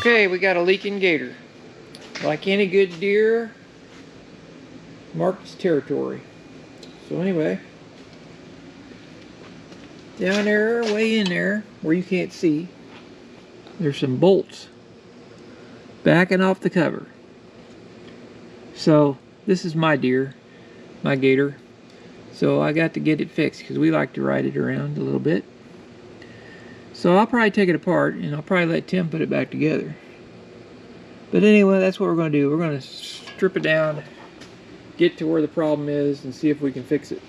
Okay, we got a leaking gator. Like any good deer, marked its territory. So anyway, down there, way in there, where you can't see, there's some bolts backing off the cover. So this is my deer, my gator. So I got to get it fixed because we like to ride it around a little bit. So I'll probably take it apart and I'll probably let Tim put it back together. But anyway, that's what we're going to do. We're going to strip it down, get to where the problem is, and see if we can fix it.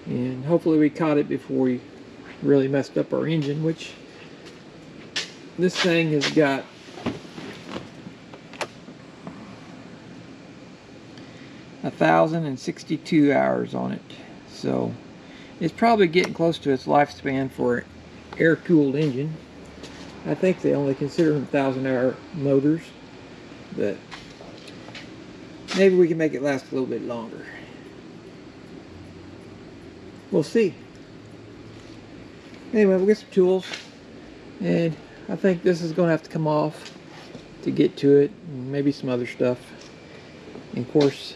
And hopefully we caught it before we really messed up our engine, which this thing has got $1,062 hours on it. So it's probably getting close to its lifespan for an air-cooled engine. I think they only consider them 1,000-hour motors, but maybe we can make it last a little bit longer. We'll see. Anyway, we'll get some tools, and I think this is going to have to come off to get to it, and maybe some other stuff. And of course,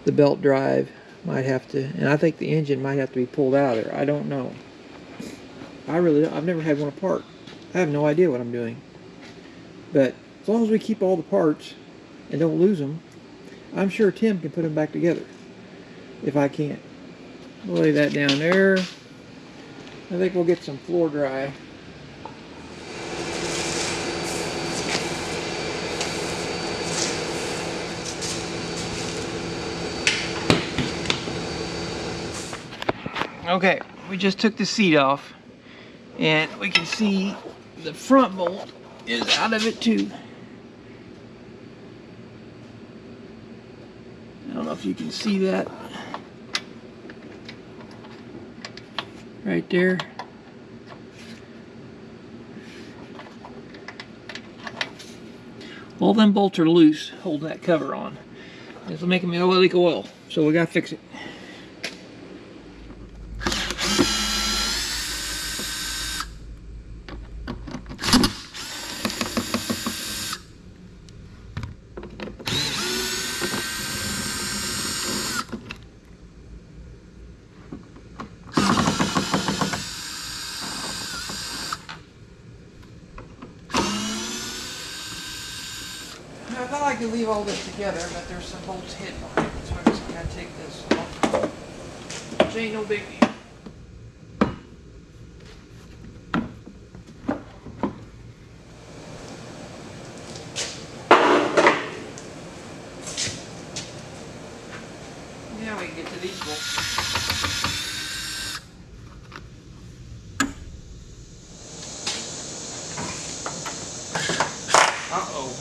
the belt drive might have to, and I think the engine might have to be pulled out of there. I don't know. I've never had one apart. I have no idea what I'm doing. But as long as we keep all the parts and don't lose them, I'm sure Tim can put them back together. If I can't. We'll lay that down there. I think we'll get some floor dry. Okay, we just took the seat off and we can see the front bolt is out of it too. I don't know if you can see that right there. All them bolts are loose holding that cover on. It's making me leak oil, so we gotta fix it. I thought I could leave all this together, but there's some bolts hidden on it, so I'm just going to take this off. Which ain't no big deal. Now we can get to these bolts. Uh-oh.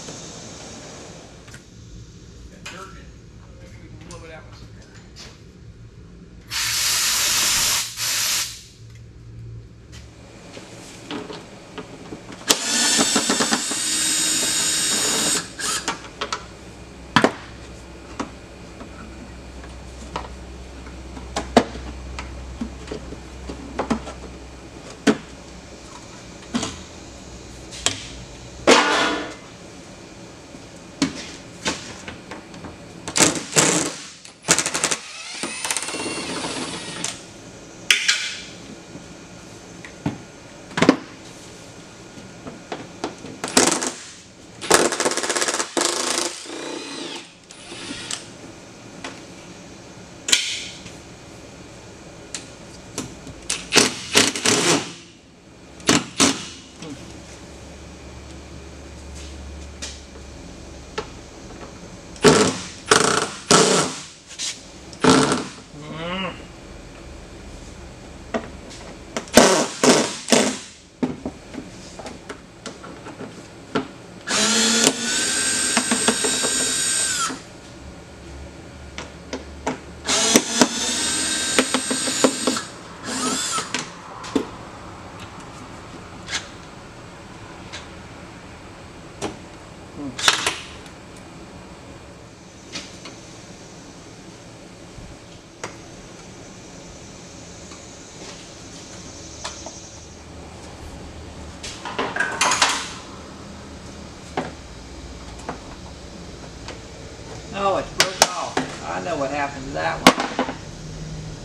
And that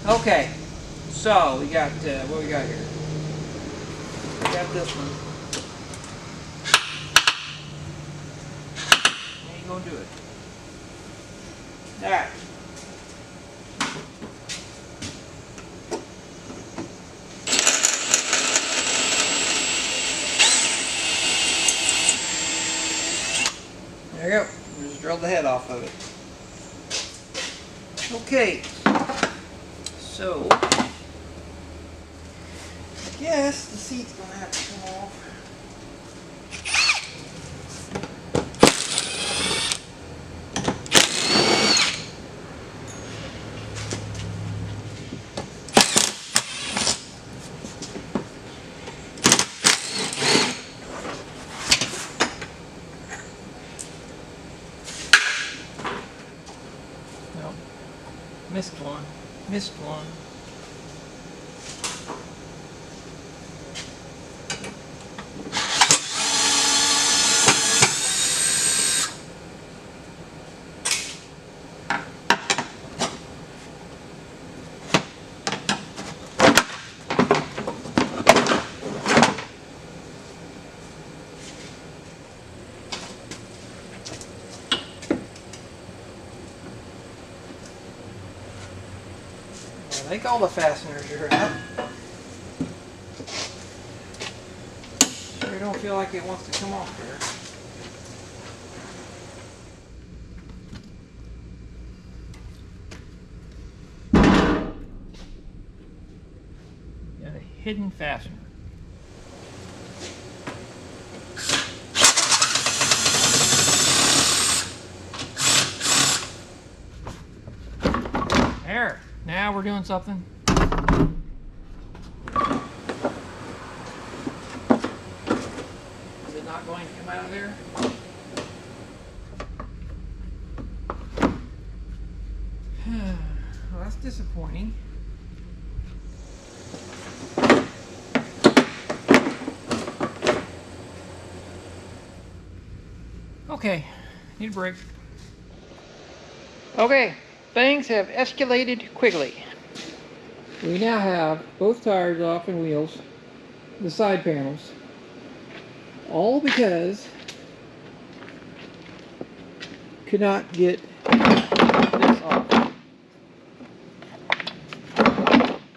one. Okay, so we got, what we got here? We got this one. Ain't gonna do it. Alright. There you go. We just drilled the head off of it. Okay. So, I guess the seat's going to have to come off. No. Missed one. Missed one. I think all the fasteners are out. Sure don't feel like it wants to come off there. Got a hidden fastener. There. Now we're doing something. Is it not going to come out of there? Well, that's disappointing. Okay, need a break. Okay. Things have escalated quickly. We now have both tires off and wheels, the side panels, all because could not get this off.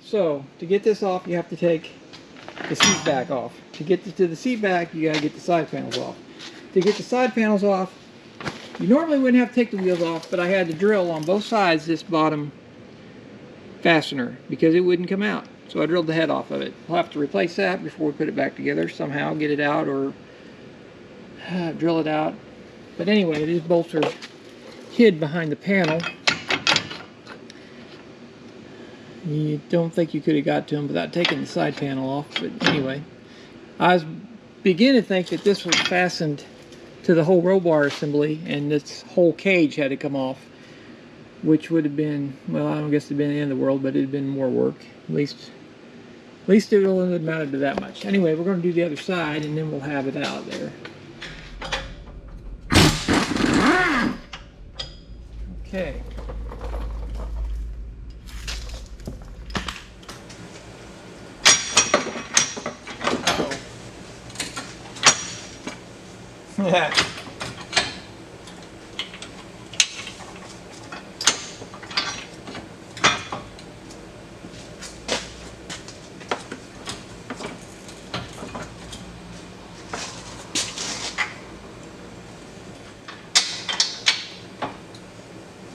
So to get this off, you have to take the seat back off. To get to the seat back, you got to get the side panels off. To get the side panels off, you normally wouldn't have to take the wheels off, but I had to drill on both sides this bottom fastener because it wouldn't come out. So I drilled the head off of it. We'll have to replace that before we put it back together somehow, get it out or drill it out. But anyway, these bolts are hid behind the panel. You don't think you could have got to them without taking the side panel off, but anyway. I was beginning to think that this was fastened to the whole roll bar assembly and this whole cage had to come off, which would have been, well, I don't guess it'd been the end of the world, but it'd been more work. At least it wouldn't have amounted to that much. Anyway, we're going to do the other side and then we'll have it out there. Okay. Yeah.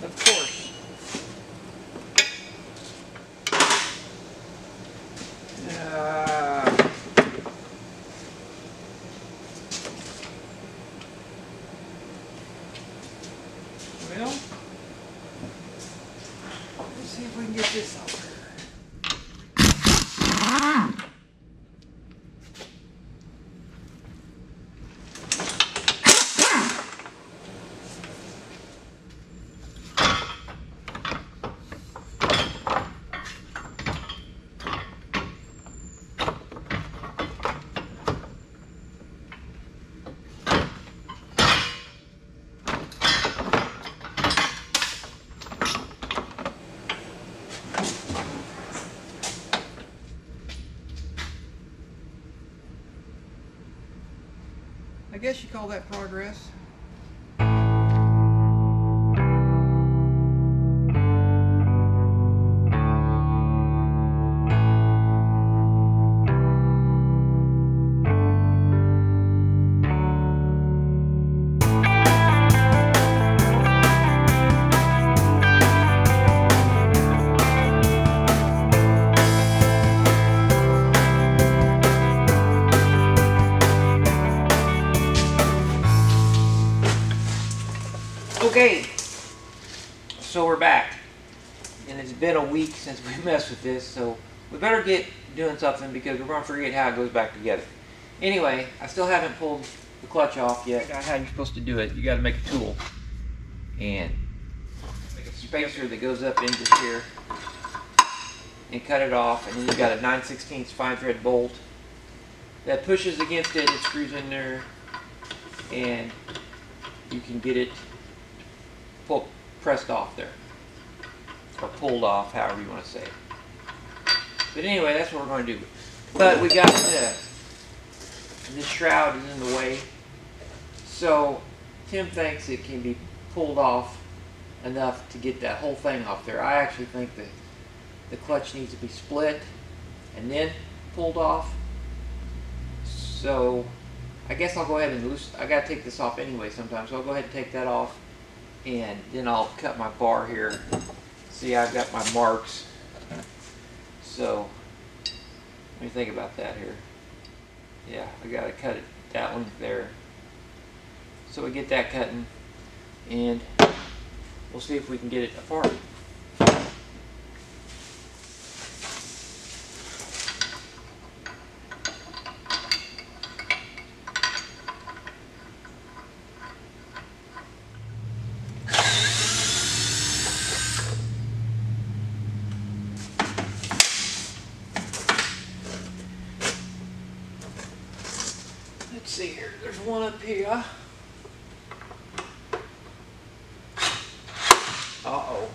Of course. Well, let's see if we can get this over. guess you call that progress. Okay, so we're back, and it's been a week since we messed with this, so we better get doing something because we're going to forget how it goes back together. Anyway, I still haven't pulled the clutch off yet. How you're supposed to do it, you got to make a tool and make a spacer that goes up into here and cut it off, and then you got a 9/16 fine thread bolt that pushes against it. It screws in there, and you can get it pressed off there, or pulled off, however you want to say it. But anyway, that's what we're going to do. But we got this shroud is in the way, so Tim thinks it can be pulled off enough to get that whole thing off there. I actually think that the clutch needs to be split and then pulled off. So I guess I'll go ahead and I got to take this off anyway sometime, so I'll go ahead and take that off. And then I'll cut my bar here. See, I've got my marks. So, let me think about that here. Yeah, I gotta cut it that length there. So we get that cutting, and we'll see if we can get it apart. Let's see here, there's one up here. Uh-oh.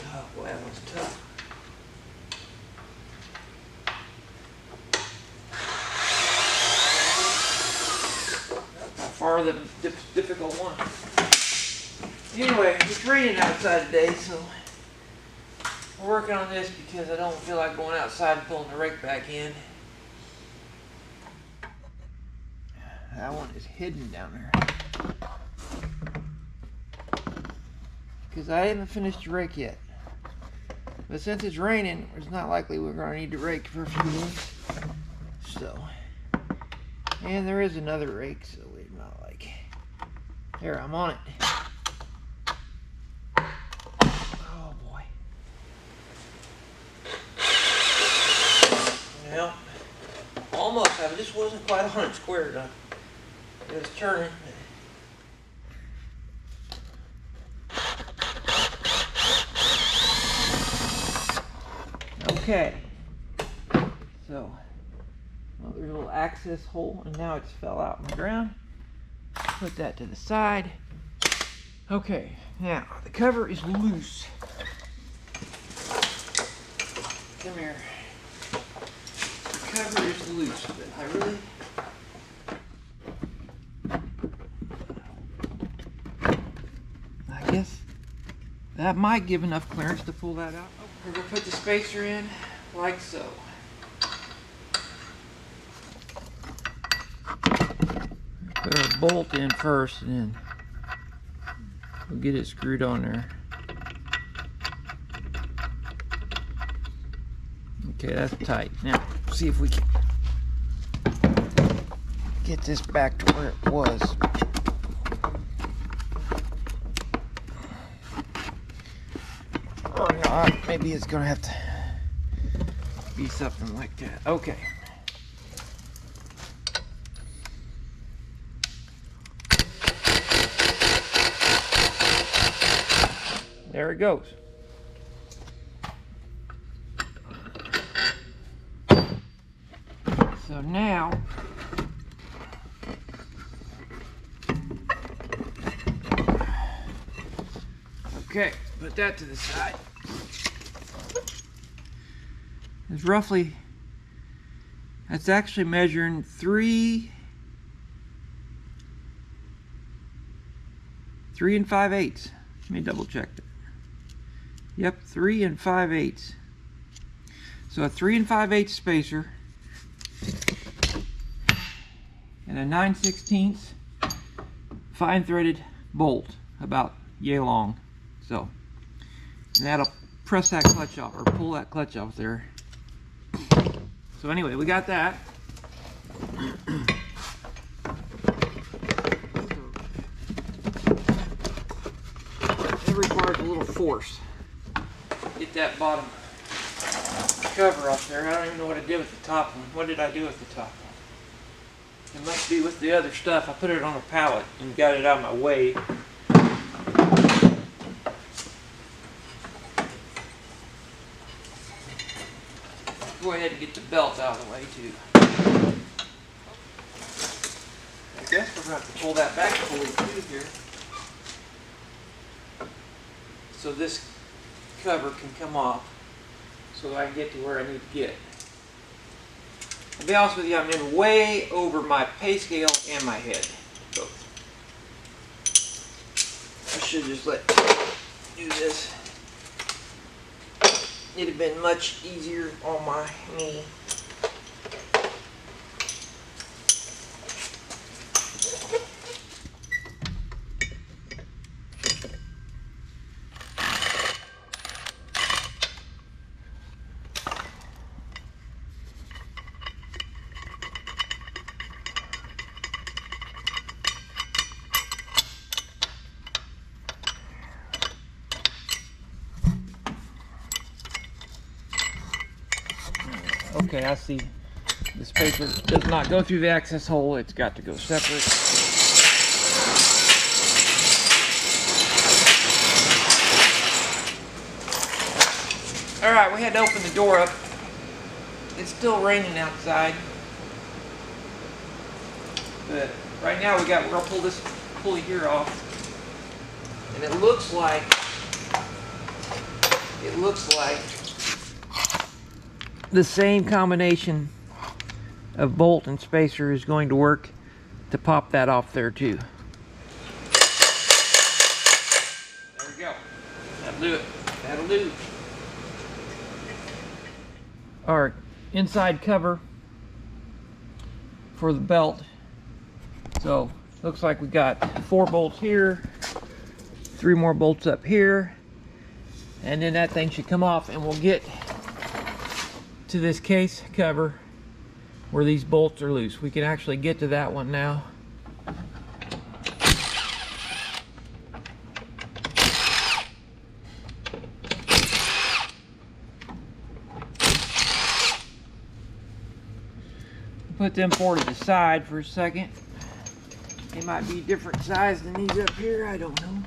Oh boy, that one's tough. Far the difficult one. Anyway, it's raining outside today, so we're working on this because I don't feel like going outside and pulling the rake back in. That one is hidden down there because I haven't finished the rake yet. But since it's raining, it's not likely we're going to need to rake for a few days. So, and there is another rake, so we're not like, there, I'm on it. Oh boy. Well, almost. I just wasn't quite on it square enough. It was turning. Okay. So, well, there's a little access hole, and now it just fell out on the ground. Put that to the side. Okay, now the cover is loose. Come here. The cover is loose, but I really... I guess that might give enough clearance to pull that out. We're going to put the spacer in like so. Put our bolt in first, and then we'll get it screwed on there. Okay, that's tight. Now, see if we can get this back to where it was. Or not, maybe it's gonna have to be something like that. Okay. There it goes. So now Okay, put that to the side. It's roughly, that's actually measuring 3 5/8. Let me double check that. Yep, 3 5/8. So a 3 5/8 spacer and a 9/16 fine threaded bolt, about yay long. So, and that'll press that clutch off, or pull that clutch off there. So anyway, we got that. It requires a little force. Get that bottom cover up there. I don't even know what I did with the top one. What did I do with the top one? It must be with the other stuff. I put it on a pallet and got it out of my way. Go ahead and get the belt out of the way too. I guess we're going to have to pull that back pulley too here, so this cover can come off, so I can get to where I need to get. I'll be honest with you, I'm in way over my pay scale and my head, both. I should just let do this. It'd have been much easier on my knee. Okay, I see. The spacer does not go through the access hole. It's got to go separate. Alright, we had to open the door up. It's still raining outside. But right now we're going to pull this pulley here off. And it looks like the same combination of bolt and spacer is going to work to pop that off there too. There we go. That'll do it. That'll do. Our inside cover for the belt. So looks like we got 4 bolts here, 3 more bolts up here, and then that thing should come off, and we'll get to this case cover where these bolts are loose. We can actually get to that one now. Put them 4 to the side for a second. They might be different size than these up here, I don't know.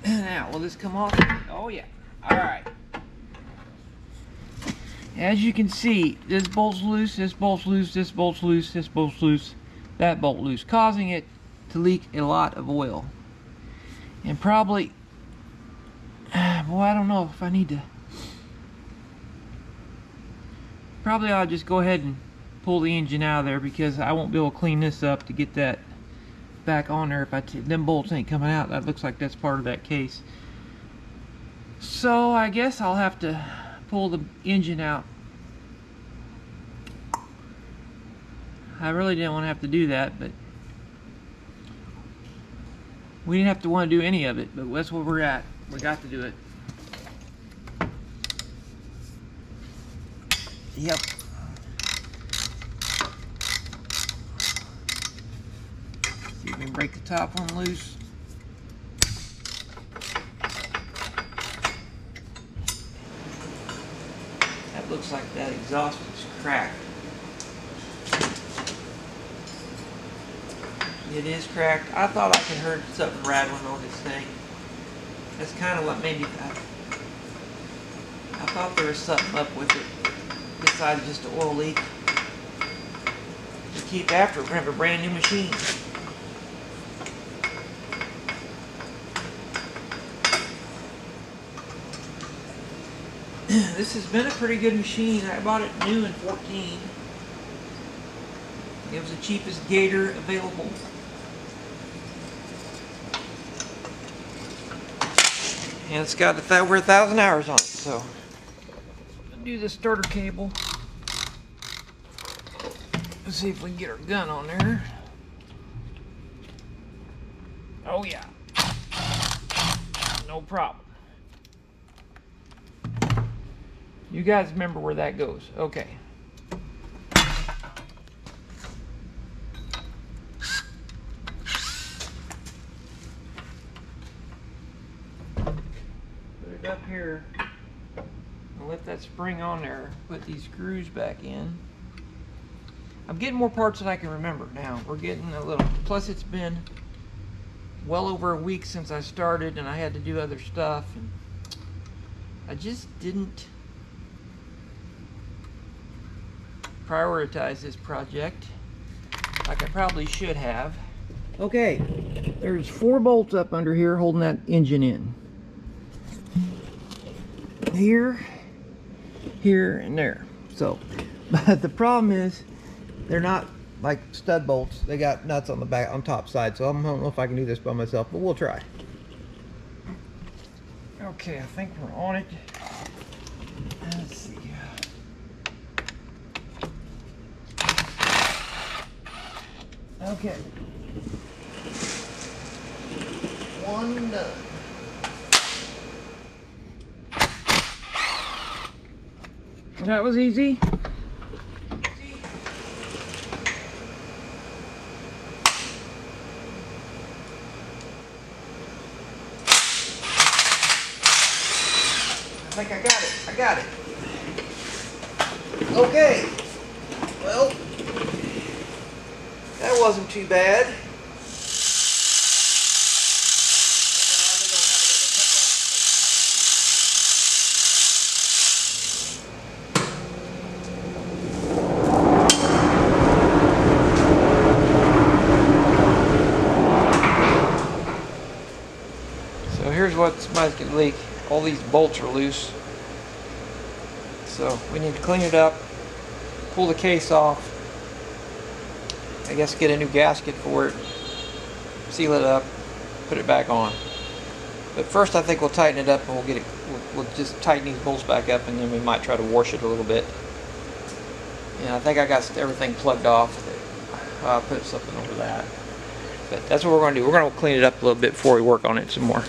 Now, will this come off? Oh yeah. Alright. As you can see, this bolt's loose, this bolt's loose, this bolt's loose, this bolt's loose, that bolt loose, causing it to leak a lot of oil. And probably, well, I don't know if I need to. Probably I'll just go ahead and pull the engine out of there, because I won't be able to clean this up to get that back on there if them bolts ain't coming out. That looks like that's part of that case. So I guess I'll have to pull the engine out. I really didn't want to have to do that, but we didn't have to want to do any of it, but that's where we're at. We got to do it. Yep. See if we can break the top one loose. That looks like that exhaust was cracked. It is cracked. I thought I could heard something rattling on this thing. That's kind of what made me. I thought there was something up with it. This inside is just an oil leak. To keep after, we're going to have a brand new machine. This has been a pretty good machine. I bought it new in 14. It was the cheapest Gator available. And it's got over 1,000 hours on it, so I'll do the starter cable. Let's see if we can get our gun on there. Oh yeah, no problem. You guys remember where that goes? Okay. Up here, I'll let that spring on there, put these screws back in. I'm getting more parts than I can remember now. We're getting a little, plus it's been well over a week since I started and I had to do other stuff and I just didn't prioritize this project like I probably should have. Okay, there's 4 bolts up under here holding that engine in. Here, here, and there. So, but the problem is they're not like stud bolts. They got nuts on the back, on top side. So I don't know if I can do this by myself, but we'll try. Okay, I think we're on it. Let's see. Okay. One done. That was easy. I think I got it. I got it. Okay. Well, that wasn't too bad. Here's what's might get leak. All these bolts are loose. So we need to clean it up, pull the case off, I guess get a new gasket for it, seal it up, put it back on. But first I think we'll tighten it up and we'll get it, we'll just tighten these bolts back up and then we might try to wash it a little bit. And I think I got everything plugged off. I'll put something over that. But that's what we're going to do. We're going to clean it up a little bit before we work on it some more.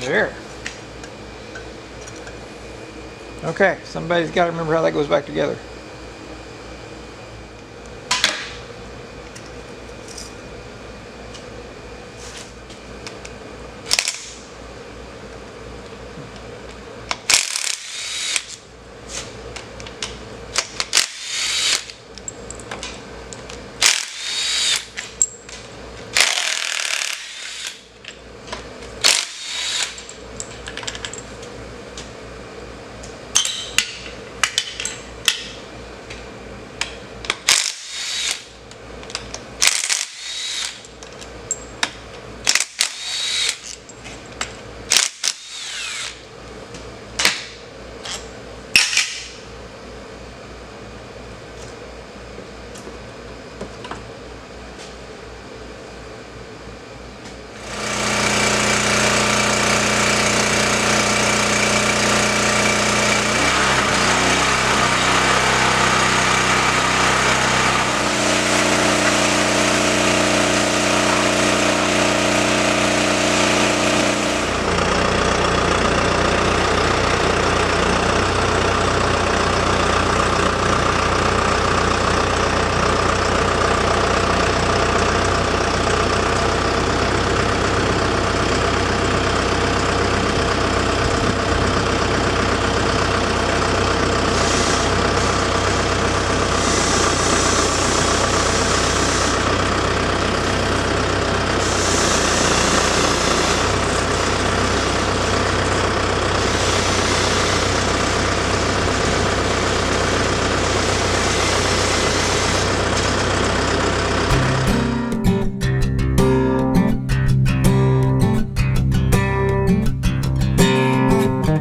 There. Okay, somebody's got to remember how that goes back together.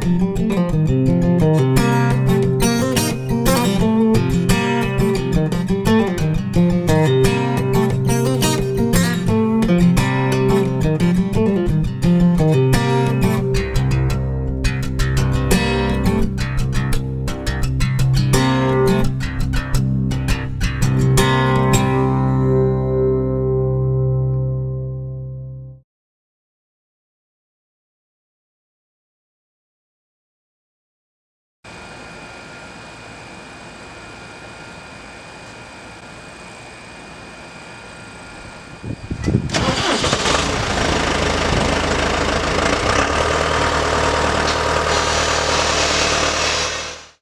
it.